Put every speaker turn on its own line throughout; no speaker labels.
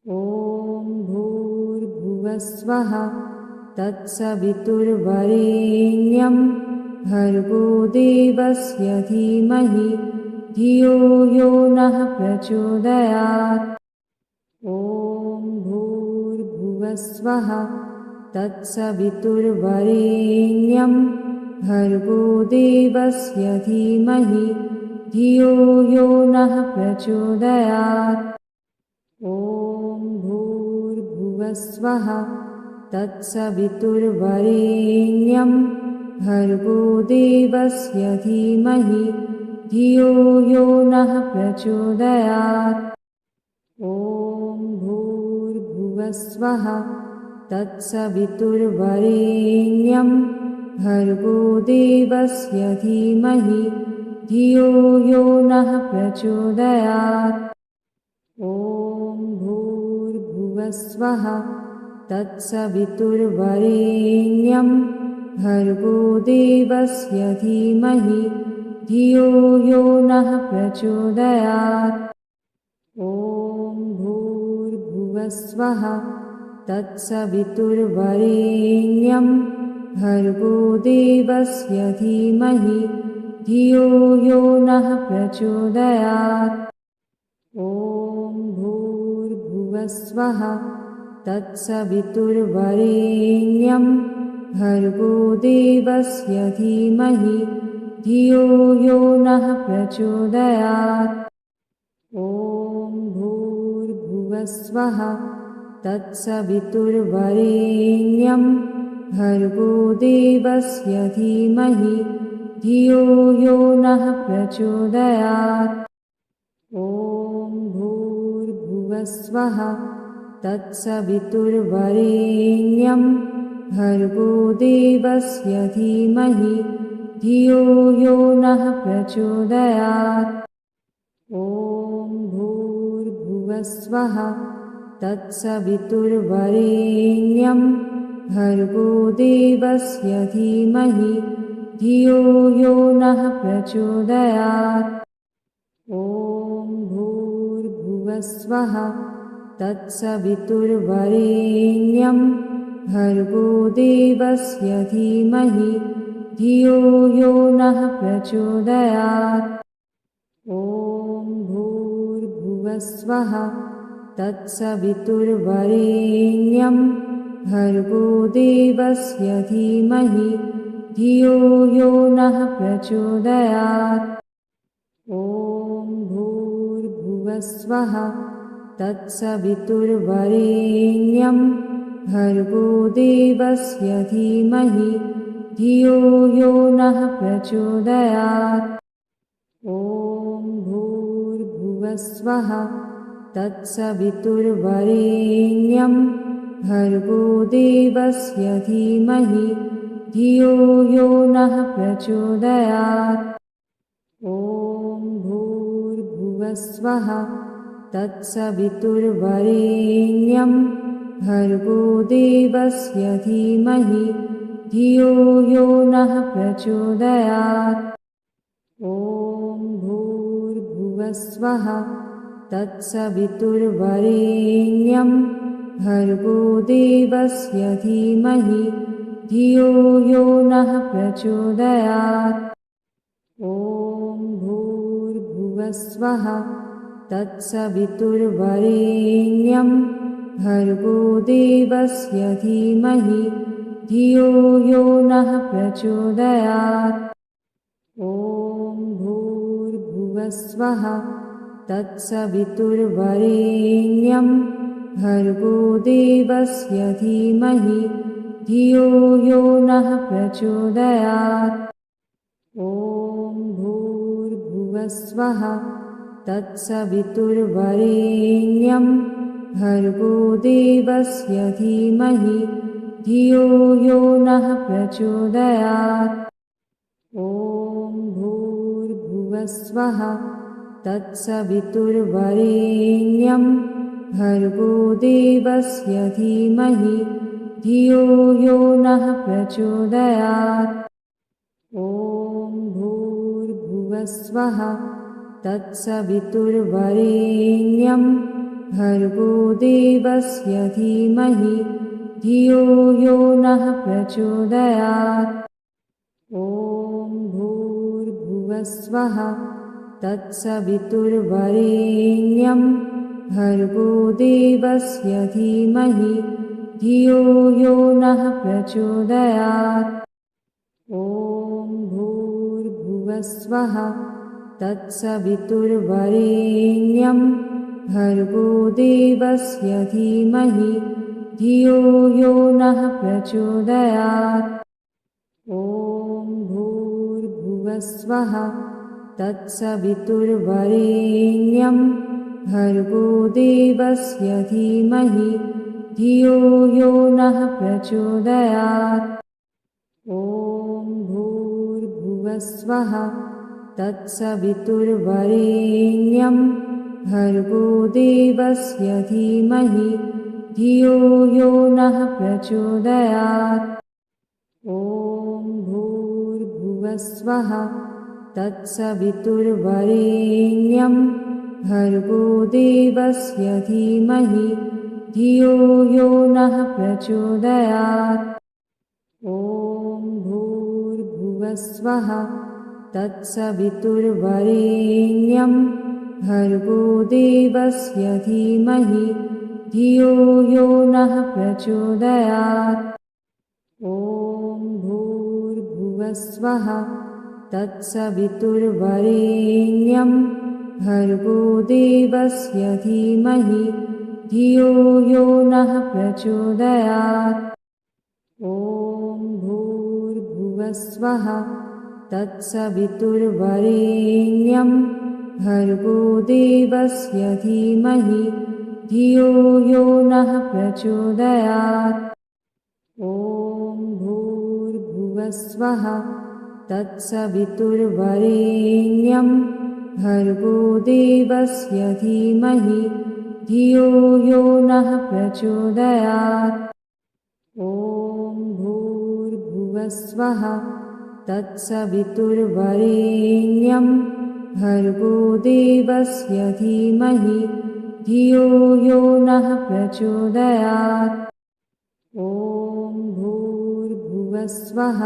ॐ भूर्भुवस्वः तत्सवितुर्वरेण्यं भर्गो देवस्य धीमहि धियो यो नः प्रचोदयात्। ॐ भूर्भुवस्वः तत्सवितुर्वरेण्यं भर्गो देवस्य धीमहि धियो यो नः प्रचोदयात्। ॐ भूर्भुवस्वः तत्सवितुर्वरेण्यं भर्गो देवस्य धीमहि धियो यो नः प्रचोदयात्। ॐ भूर्भुवस्वः तत्सवितुर्वरेण्यं भर्गो देवस्य धीमहि धियो यो नः प्रचोदयात्। ॐ भूर्भुवस्वः तत्सवितुर्वरेण्यं भर्गो देवस्य धीमहि धियो यो नः प्रचोदयात्। ॐ भूर्भुवस्वः तत्सवितुर्वरेण्यं भर्गो देवस्य धीमहि धियो यो नः प्रचोदयात्। ॐ भूर्भुवस्वः तत्सवितुर्वरेण्यं भर्गो देवस्य धीमहि धियो यो नः प्रचोदयात्। ॐ भूर्भुवस्वः तत्सवितुर्वरेण्यं भर्गो देवस्य धीमहि धियो यो नः प्रचोदयात्। ॐ भूर्भुवस्वः तत्सवितुर्वरेण्यं भर्गो देवस्य धीमहि धियो यो नः प्रचोदयात्। ॐ भूर्भुवस्वः तत्सवितुर्वरेण्यं भर्गो देवस्य धीमहि धियो यो नः प्रचोदयात्। ॐ भूर्भुवस्वः तत्सवितुर्वरेण्यं भर्गो देवस्य धीमहि धियो यो नः प्रचोदयात्। ॐ भूर्भुवस्वः तत्सवितुर्वरेण्यं भर्गो देवस्य धीमहि धियो यो नः प्रचोदयात्। ॐ भूर्भुवस्वः तत्सवितुर्वरेण्यं भर्गो देवस्य धीमहि धियो यो नः प्रचोदयात्। ॐ भूर्भुवस्वः तत्सवितुर्वरेण्यं भर्गो देवस्य धीमहि धियो यो नः प्रचोदयात्। ॐ भूर्भुवस्वः तत्सवितुर्वरेण्यं भर्गो देवस्य धीमहि धियो यो नः प्रचोदयात्। ॐ भूर्भुवस्वः तत्सवितुर्वरेण्यं भर्गो देवस्य धीमहि धियो यो नः प्रचोदयात्। ॐ भूर्भुवस्वः तत्सवितुर्वरेण्यं भर्गो देवस्य धीमहि धियो यो नः प्रचोदयात्। ॐ भूर्भुवस्वः तत्सवितुर्वरेण्यं भर्गो देवस्य धीमहि धियो यो नः प्रचोदयात्। ॐ भूर्भुवस्वः तत्सवितुर्वरेण्यं भर्गो देवस्य धीमहि धियो यो नः प्रचोदयात्। ॐ भूर्भुवस्वः तत्सवितुर्वरेण्यं भर्गो देवस्य धीमहि धियो यो नः प्रचोदयात्। ॐ भूर्भुवस्वः तत्सवितुर्वरेण्यं भर्गो देवस्य धीमहि धियो यो नः प्रचोदयात्। ॐ भूर्भुवस्वः तत्सवितुर्वरेण्यं भर्गो देवस्य धीमहि धियो यो नः प्रचोदयात्। ॐ भूर्भुवस्वः तत्सवितुर्वरेण्यं भर्गो देवस्य धीमहि धियो यो नः प्रचोदयात्। ॐ भूर्भुवस्वः तत्सवितुर्वरेण्यं भर्गो देवस्य धीमहि धियो यो नः प्रचोदयात्। ॐ भूर्भुवस्वः तत्सवितुर्वरेण्यं भर्गो देवस्य धीमहि धियो यो नः प्रचोदयात्। ॐ भूर्भुवस्वः तत्सवितुर्वरेण्यं भर्गो देवस्य धीमहि धियो यो नः प्रचोदयात्। ॐ भूर्भुवस्वः तत्सवितुर्वरेण्यं भर्गो देवस्य धीमहि धियो यो नः प्रचोदयात्। ॐ भूर्भुवस्वः तत्सवितुर्वरेण्यं भर्गो देवस्य धीमहि धियो यो नः प्रचोदयात्। ॐ भूर्भुवस्वः तत्सवितुर्वरेण्यं भर्गो देवस्य धीमहि धियो यो नः प्रचोदयात्। ॐ भूर्भुवस्वः तत्सवितुर्वरेण्यं भर्गो देवस्य धीमहि धियो यो नः प्रचोदयात्। ॐ भूर्भुवस्वः तत्सवितुर्वरेण्यं भर्गो देवस्य धीमहि धियो यो नः प्रचोदयात्। ॐ भूर्भुवस्वः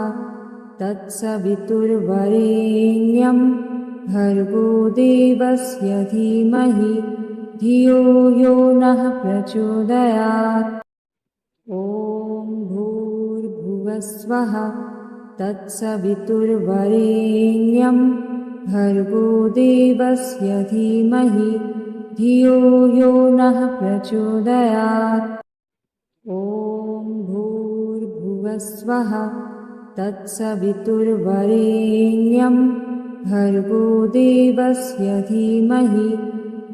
तत्सवितुर्वरेण्यं भर्गो देवस्य धीमहि धियो यो नः प्रचोदयात्। ॐ भूर्भुवस्वः तत्सवितुर्वरेण्यं भर्गो देवस्य धीमहि धियो यो नः प्रचोदयात्। ॐ भूर्भुवस्वः तत्सवितुर्वरेण्यं भर्गो देवस्य धीमहि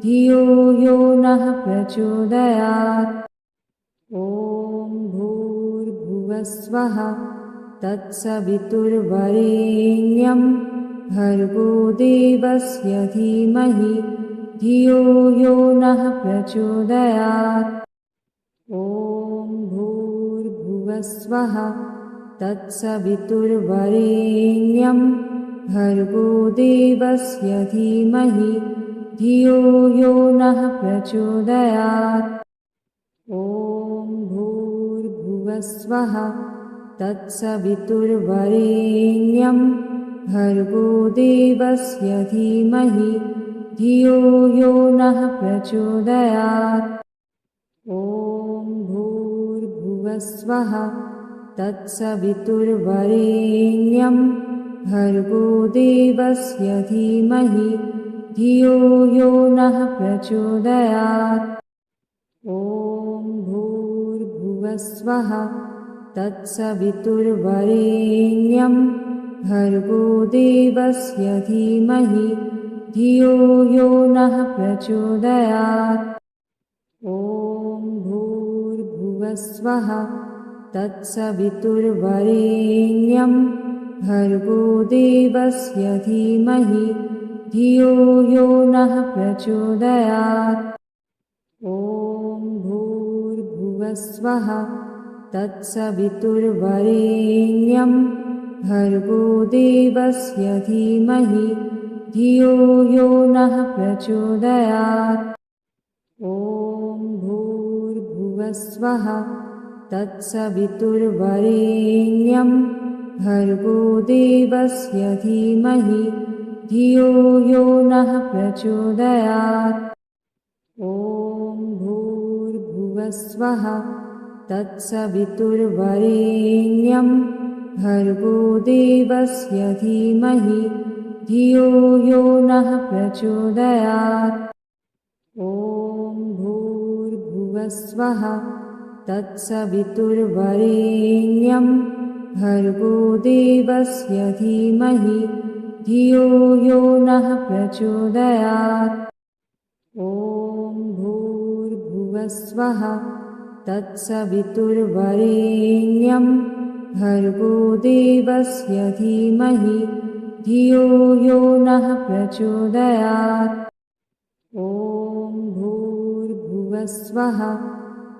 धियो यो नः प्रचोदयात्। ॐ भूर्भुवस्वः तत्सवितुर्वरेण्यं भर्गो देवस्य धीमहि धियो यो नः प्रचोदयात्। ॐ भूर्भुवस्वः तत्सवितुर्वरेण्यं भर्गो देवस्य धीमहि धियो यो नः प्रचोदयात्। ॐ भूर्भुवस्वः तत्सवितुर्वरेण्यं भर्गो देवस्य धीमहि धियो यो नः प्रचोदयात्। ॐ भूर्भुवस्वः तत्सवितुर्वरेण्यं भर्गो देवस्य धीमहि धियो यो नः प्रचोदयात्। ॐ भूर्भुवस्वः तत्सवितुर्वरेण्यं भर्गो देवस्य धीमहि धियो यो नः प्रचोदयात्। ॐ भूर्भुवस्वः तत्सवितुर्वरेण्यं भर्गो देवस्य धीमहि धियो यो नः प्रचोदयात्। ॐ भूर्भुवस्वः तत्सवितुर्वरेण्यं भर्गो देवस्य धीमहि धियो यो नः प्रचोदयात्। ॐ भूर्भुवस्वः तत्सवितुर्वरेण्यं भर्गो देवस्य धीमहि धियो यो नः प्रचोदयात्। ॐ भूर्भुवस्वः तत्सवितुर्वरेण्यं भर्गो देवस्य धीमहि धियो यो नः प्रचोदयात्। ॐ भूर्भुवस्वः तत्सवितुर्वरेण्यं भर्गो देवस्य धीमहि धियो यो नः प्रचोदयात्। ॐ भूर्भुवस्वः तत्सवितुर्वरेण्यं भर्गो देवस्य धीमहि धियो यो नः प्रचोदयात्। ॐ भूर्भुवस्वः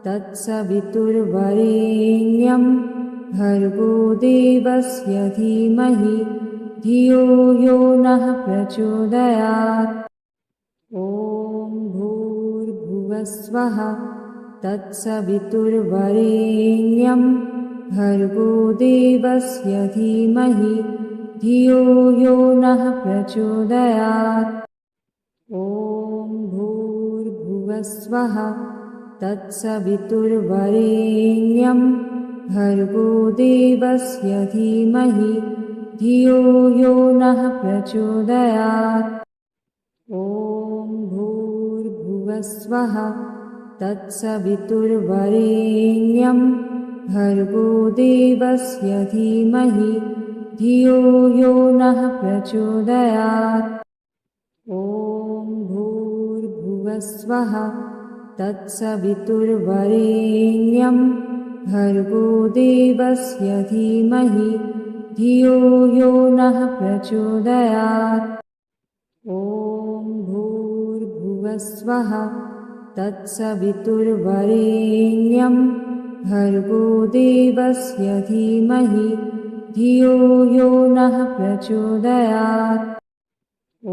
तत्सवितुर्वरेण्यं भर्गो देवस्य धीमहि धियो यो नः प्रचोदयात्। ॐ भूर्भुवस्वः तत्सवितुर्वरेण्यं भर्गो देवस्य धीमहि धियो यो नः प्रचोदयात्। ॐ भूर्भुवस्वः तत्सवितुर्वरेण्यं भर्गो देवस्य धीमहि धियो यो नः प्रचोदयात्। ॐ भूर्भुवस्वः तत्सवितुर्वरेण्यं भर्गो देवस्य धीमहि धियो यो नः प्रचोदयात्। ॐ भूर्भुवस्वः तत्सवितुर्वरेण्यं भर्गो देवस्य धीमहि धियो यो नः प्रचोदयात्। ॐ भूर्भुवस्वः तत्सवितुर्वरेण्यं भर्गो देवस्य धीमहि धियो यो नः प्रचोदयात्। ॐ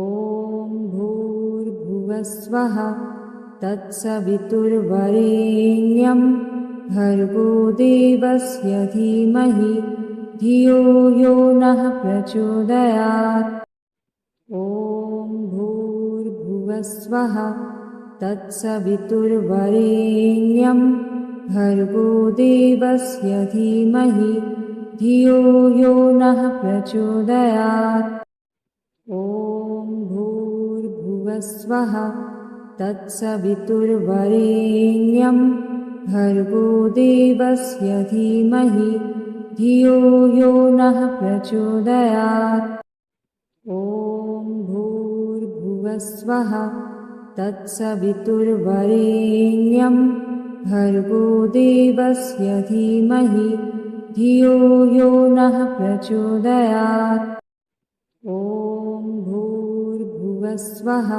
भूर्भुवस्वः तत्सवितुर्वरेण्यं भर्गो देवस्य धीमहि धियो यो नः प्रचोदयात्। ॐ भूर्भुवस्वः तत्सवितुर्वरेण्यं भर्गो देवस्य धीमहि धियो यो नः प्रचोदयात्। ॐ भूर्भुवस्वः तत्सवितुर्वरेण्यं भर्गो देवस्य धीमहि धियो यो नः प्रचोदयात्। ॐ भूर्भुवस्वः तत्सवितुर्वरेण्यं भर्गो देवस्य धीमहि धियो यो नः प्रचोदयात्। ॐ भूर्भुवस्वः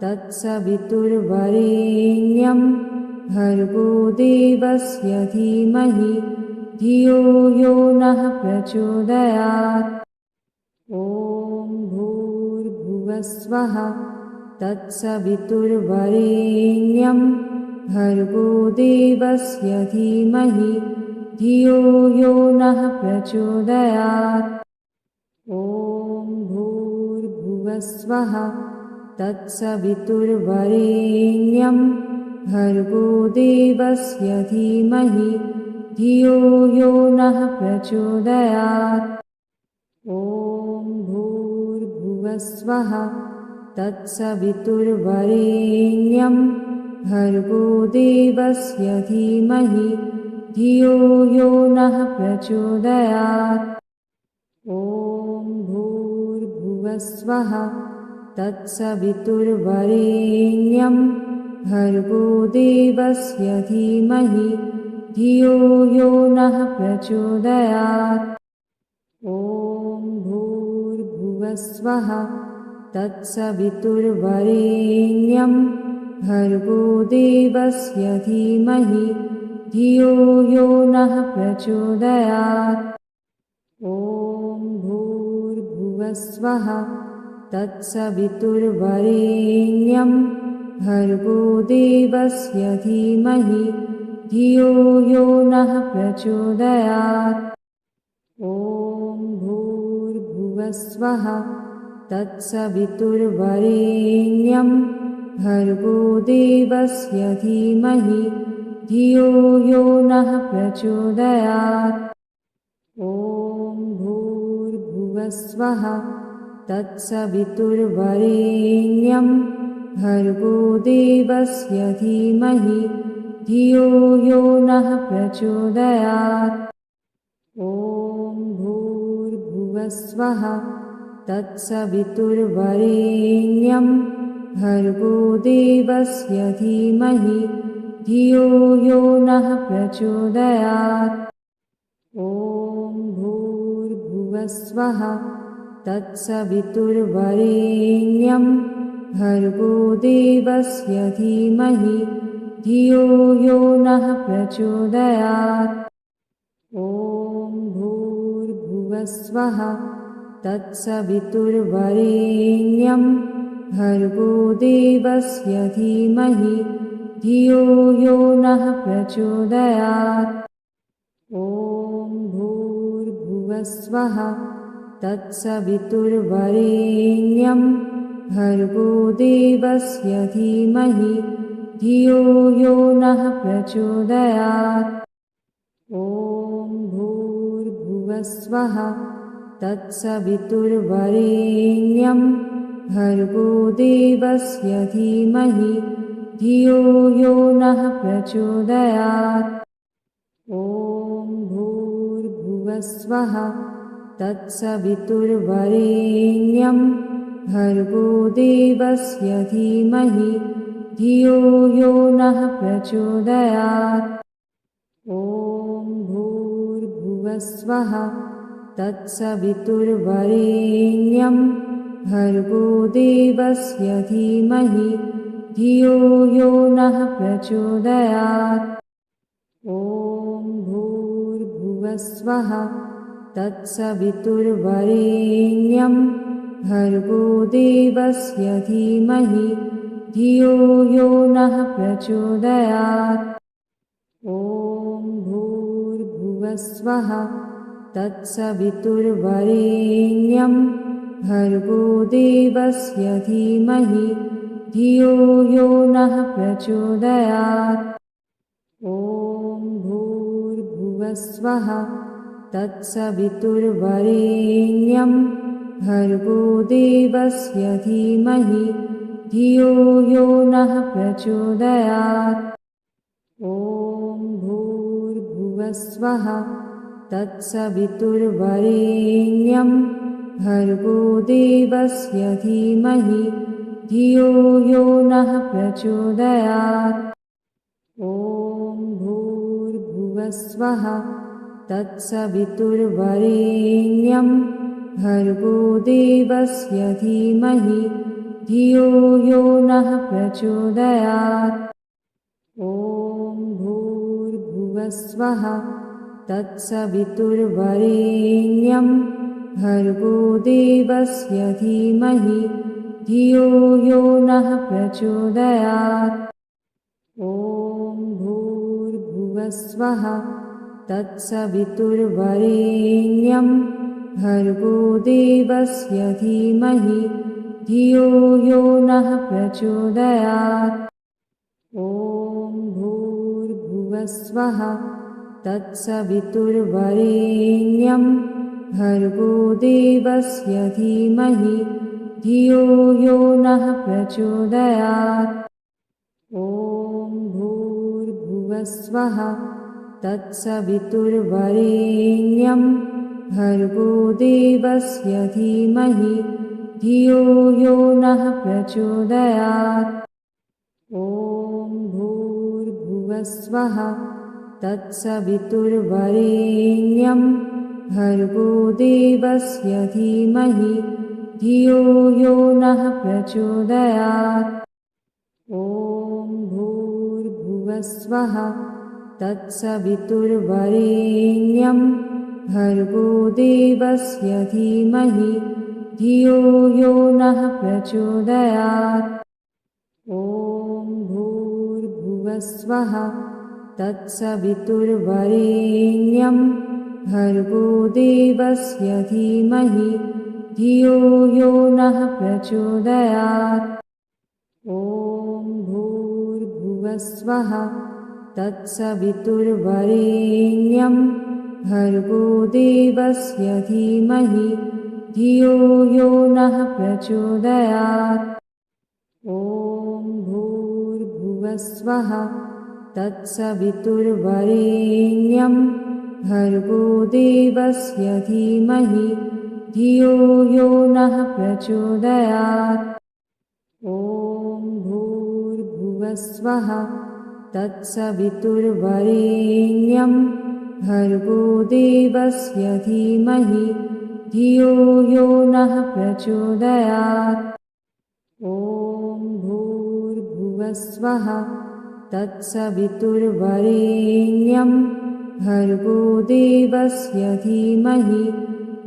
तत्सवितुर्वरेण्यं भर्गो देवस्य धीमहि धियो यो नः प्रचोदयात्। ॐ भूर्भुवस्वः तत्सवितुर्वरेण्यं भर्गो देवस्य धीमहि धियो यो नः प्रचोदयात्। ॐ भूर्भुवस्वः तत्सवितुर्वरेण्यं भर्गो देवस्य धीमहि धियो यो नः प्रचोदयात्। ॐ भूर्भुवस्वः तत्सवितुर्वरेण्यं भर्गो देवस्य धीमहि धियो यो नः प्रचोदयात्। ॐ भूर्भुवस्वः तत्सवितुर्वरेण्यं भर्गो देवस्य धीमहि धियो यो नः प्रचोदयात्। ॐ भूर्भुवस्वः तत्सवितुर्वरेण्यं भर्गो देवस्य धीमहि धियो यो नः प्रचोदयात्। ॐ भूर्भुवस्वः तत्सवितुर्वरेण्यं भर्गो देवस्य धीमहि धियो यो नः प्रचोदयात्। ॐ भूर्भुवस्वः तत्सवितुर्वरेण्यं भर्गो देवस्य धीमहि धियो यो नः प्रचोदयात्। ॐ भूर्भुवस्वः तत्सवितुर्वरेण्यं भर्गो देवस्य धीमहि धियो यो नः प्रचोदयात्। ॐ भूर्भुवस्वः तत्सवितुर्वरेण्यं भर्गो देवस्य धीमहि धियो यो नः प्रचोदयात्। ॐ भूर्भुवस्वः तत्सवितुर्वरेण्यं भर्गो देवस्य धीमहि धियो यो नः प्रचोदयात्। ॐ भूर्भुवस्वः तत्सवितुर्वरेण्यं भर्गो देवस्य धीमहि धियो यो नः प्रचोदयात्। ॐ भूर्भुवस्वः तत्सवितुर्वरेण्यं भर्गो देवस्य धीमहि धियो यो नः प्रचोदयात्। ॐ भूर्भुवस्वः तत्सवितुर्वरेण्यं भर्गो देवस्य धीमहि धियो यो नः प्रचोदयात्। ॐ भूर्भुवस्वः तत्सवितुर्वरेण्यं भर्गो देवस्य धीमहि धियो यो नः प्रचोदयात्। ॐ भूर्भुवस्वः तत्सवितुर्वरेण्यं भर्गो देवस्य धीमहि धियो यो नः प्रचोदयात्। ॐ भूर्भुवस्वः तत्सवितुर्वरेण्यं भर्गो देवस्य धीमहि धियो यो नः प्रचोदयात्। ॐ भूर्भुवस्वः तत्सवितुर्वरेण्यं भर्गो देवस्य धीमहि धियो यो नः प्रचोदयात्। ॐ भूर्भुवस्वः तत्सवितुर्वरेण्यं भर्गो देवस्य धीमहि धियो यो नः प्रचोदयात्। ॐ भूर्भुवस्वः तत्सवितुर्वरेण्यं भर्गो देवस्य धीमहि धियो यो नः प्रचोदयात्। ॐ भूर्भुवस्वः तत्सवितुर्वरेण्यं भर्गो देवस्य धीमहि धियो यो नः प्रचोदयात्। ॐ भूर्भुवस्वः तत्सवितुर्वरेण्यं भर्गो देवस्य धीमहि धियो यो नः प्रचोदयात्। ॐ भूर्भुवस्वः तत्सवितुर्वरेण्यं भर्गो देवस्य धीमहि धियो यो नः प्रचोदयात्। ॐ भूर्भुवस्वः तत्सवितुर्वरेण्यं भर्गो देवस्य धीमहि धियो यो नः प्रचोदयात्। ॐ भूर्भुवस्वः तत्सवितुर्वरेण्यं भर्गो देवस्य धीमहि धियो यो नः प्रचोदयात्। ॐ भूर्भुवस्वः तत्सवितुर्वरेण्यं भर्गो देवस्य धीमहि धियो यो नः प्रचोदयात्। ॐ भूर्भुवस्वः तत्सवितुर्वरेण्यं भर्गो देवस्य धीमहि धियो यो नः प्रचोदयात्। ॐ भूर्भुवस्वः तत्सवितुर्वरेण्यं भर्गो देवस्य धीमहि धियो यो नः प्रचोदयात्। ॐ भूर्भुवस्वः तत्सवितुर्वरेण्यं भर्गो देवस्य धीमहि धियो यो नः प्रचोदयात्। ॐ भूर्भुवस्वः तत्सवितुर्वरेण्यं भर्गो देवस्य धीमहि धियो यो नः प्रचोदयात्। ॐ भूर्भुवस्वः तत्सवितुर्वरेण्यं भर्गो देवस्य धीमहि धियो यो नः प्रचोदयात्। ॐ भूर्भुवस्वः तत्सवितुर्वरेण्यं भर्गो देवस्य धीमहि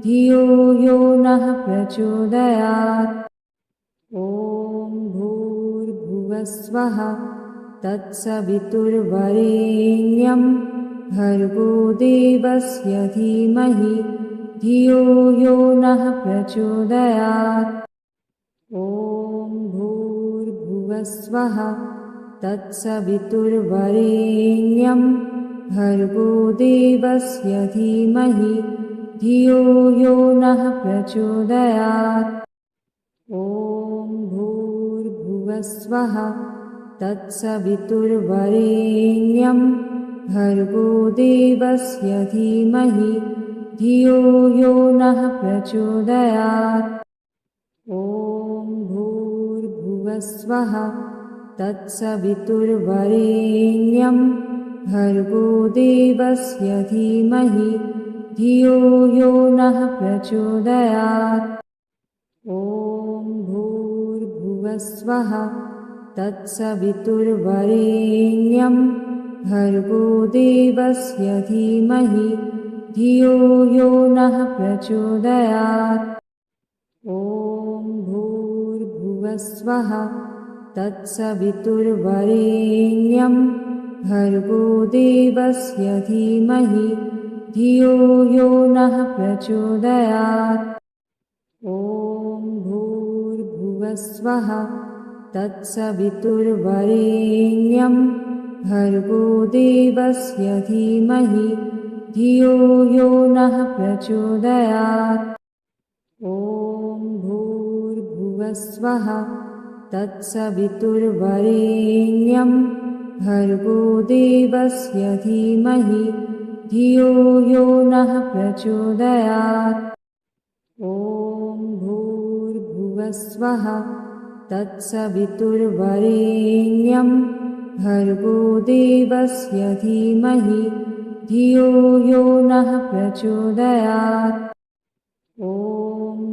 धियो यो नः प्रचोदयात्। ॐ भूर्भुवस्वः तत्सवितुर्वरेण्यं भर्गो देवस्य धीमहि धियो यो नः प्रचोदयात्। ॐ भूर्भुवस्वः तत्सवितुर्वरेण्यं भर्गो देवस्य धीमहि धियो यो नः प्रचोदयात्। ॐ भूर्भुवस्वः तत्सवितुर्वरेण्यं भर्गो देवस्य धीमहि धियो यो नः प्रचोदयात्। ॐ भूर्भुवस्वः तत्सवितुर्वरेण्यं भर्गो देवस्य धीमहि धियो यो नः प्रचोदयात्। ॐ भूर्भुवस्वः तत्सवितुर्वरेण्यं भर्गो देवस्य धीमहि धियो यो नः प्रचोदयात्। ॐ भूर्भुवस्वः तत्सवितुर्वरेण्यं भर्गो देवस्य धीमहि धियो यो नः प्रचोदयात्। ॐ भूर्भुवस्वः तत्सवितुर्वरेण्यं भर्गो देवस्य धीमहि धियो यो नः प्रचोदयात्। ॐ भूर्भुवस्वः तत्सवितुर्वरेण्यं भर्गो देवस्य धीमहि धियो यो नः प्रचोदयात्। ॐ भूर्भुवस्वः तत्सवितुर्वरेण्यं भर्गो देवस्य धीमहि धियो यो नः प्रचोदयात्। ॐ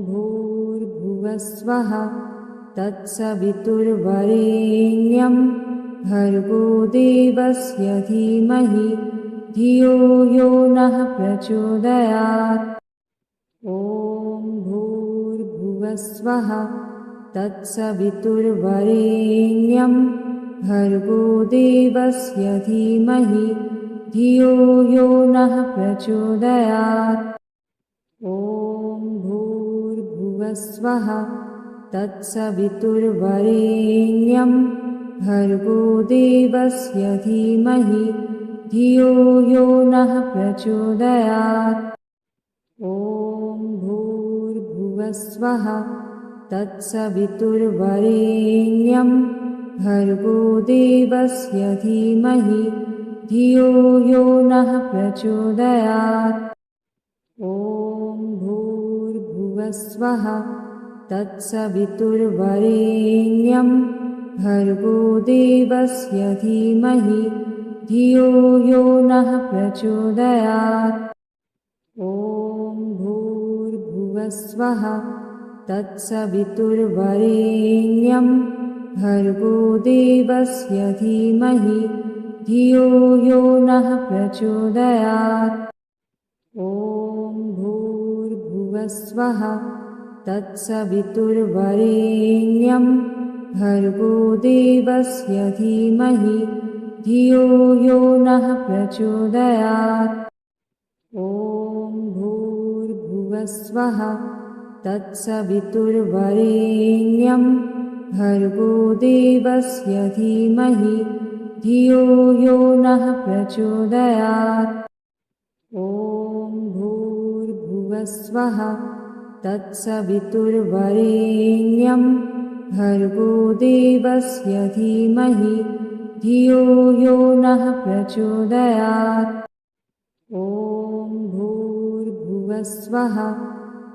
भूर्भुवस्वः तत्सवितुर्वरेण्यं भर्गो देवस्य धीमहि धियो यो नः प्रचोदयात्। ॐ भूर्भुवस्वः तत्सवितुर्वरेण्यं भर्गो देवस्य धीमहि धियो यो नः प्रचोदयात्। ॐ भूर्भुवस्वः तत्सवितुर्वरेण्यं भर्गो देवस्य धीमहि धियो यो नः प्रचोदयात्। ॐ भूर्भुवस्वः तत्सवितुर्वरेण्यं भर्गो देवस्य धीमहि धियो यो नः प्रचोदयात्। ॐ भूर्भुवस्वः तत्सवितुर्वरेण्यं भर्गो देवस्य धीमहि धियो यो नः प्रचोदयात्। ॐ भूर्भुवस्वः तत्सवितुर्वरेण्यं भर्गो देवस्य धीमहि धियो यो नः प्रचोदयात्। ॐ भूर्भुवस्वः तत्सवितुर्वरेण्यं भर्गो देवस्य धीमहि धियो यो नः प्रचोदयात्। ॐ भूर्भुवस्वः तत्सवितुर्वरेण्यं भर्गो देवस्य धीमहि धियो यो नः प्रचोदयात्। ॐ भूर्भुवस्वः तत्सवितुर्वरेण्यं भर्गो देवस्य धीमहि धियो यो नः प्रचोदयात्। ॐ भूर्भुवस्वः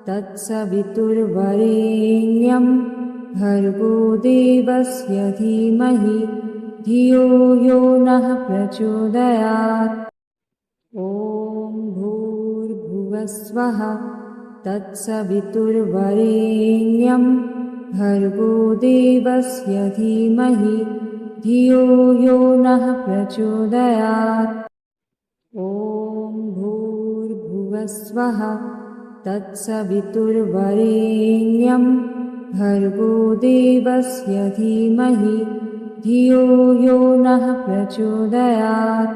तत्सवितुर्वरेण्यं भर्गो देवस्य धीमहि धियो यो नः प्रचोदयात्। ॐ भूर्भुवस्वः तत्सवितुर्वरेण्यं भर्गो देवस्य धीमहि धियो यो नः प्रचोदयात्। ॐ भूर्भुवस्वः तत्सवितुर्वरेण्यं भर्गो देवस्य धीमहि धियो यो नः प्रचोदयात्।